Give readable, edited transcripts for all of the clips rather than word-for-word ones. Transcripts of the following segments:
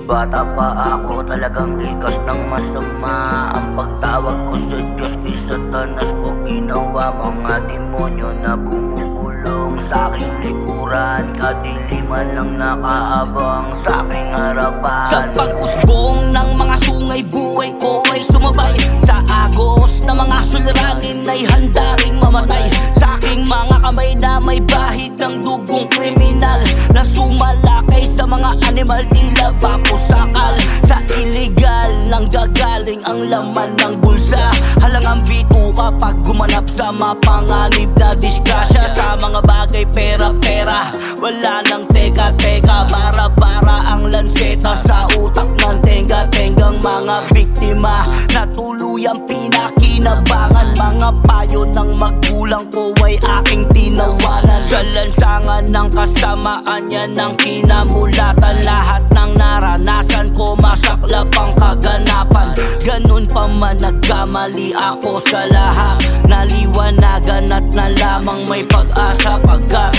Bata pa ako talagang likas ng masama. Ang pagtawag ko sa Diyos kay Satanas ko ginawa. Mga demonyo na bumubulong sa aking likuran, kadiliman lang nakaabang sa aking harapan. Sa pag-usbong ng mga sungay, buhay ko ay sumabay. Sa agos na mga suliranin ay handa ring mamatay. Sa aking mga kamay na may bahid ng dugong kriminal, na sumalakay sa mga animal, tila bapusakal. Sa iligal nang gagaling ang laman ng bulsa. Halangang bituka pag gumanap sa mapanganib na disgrasya. Sa mga bagay pera-pera, wala nang teka-teka. Bara-bara ang lanseta sa utak ng tenga-tengang mga biktima na tuluyang pinakinabangan. Mga payo ng magulang ko ay aking tinawanan. Sa lansangan ng kasamaan niya ng kinamulatan, lahat ng naranasan ko masaklap ang kaganapan. Ganun pa man nagkamali ako sa lahat, naliwanagan at na lamang may pag-asa. Pagkat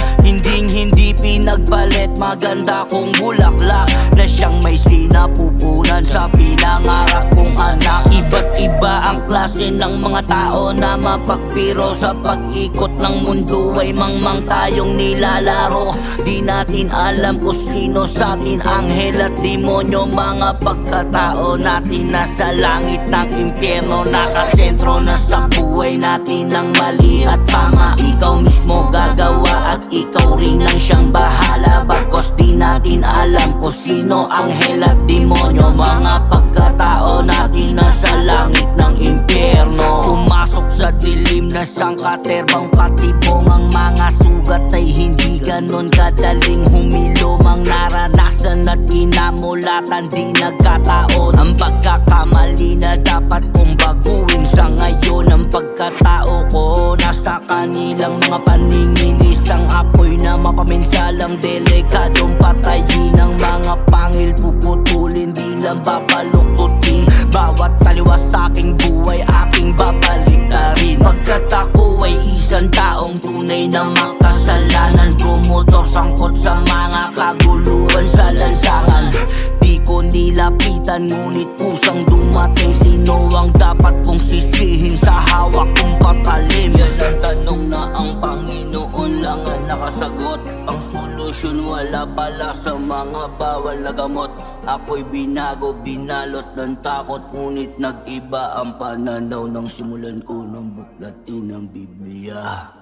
hindi pinagpalit maganda kong bulaklak, na siyang may sinapupunan sa pinangarap kong anak. Iba't iba ang klase ng mga tao na mapagpiro. Sa pag-ikot ng mundo ay mangmang tayong nilalaro. Di natin alam kung sino sa atin anghel at demonyo. Mga pagkatao natin nasa langit ng impyerno, nakasentro na sa buhay natin ng mali at tama. Ikaw mismo gagawa at ikaw rin ang siyang bahala. Bagkos di natin alam kung sino anghel at demonyo. Mga pagkatao natin nasa langit ng impyerno. Pumasok sa dilim na sangkaterbang patibong. Ang mga sugat ay hindi ganon kadaling humilom. Ang naranasan at kinamulatan di nagkataon. Ang pagkakamali na dapat kong baguhin sa ngayon. Ang pagkatao ko nasa kanilang mga paningin. Isang apoy na mapaminsalang delikadong patayin. Ang mga pangil puputulin, di lang papaluktutin. Bawat taliwas sa aking buhay aking babaliktarin. Pagkat ako ay isang taong tunay na makasalanan, promotor sangkot sa mga kaguluhan sa lansangan. Di ko nilapitan ngunit kusang dumating. Sino ang dapat kong sisihin sa hawak kong patalim? Yan ang tanong na ang Panginoon lang ang nakasagot. Ang solusyon wala pala sa mga bawal na gamot. Ako'y binago, binalot ng takot, ngunit nag-iba ang pananaw ng simulan ko ng buklatin ng Biblia.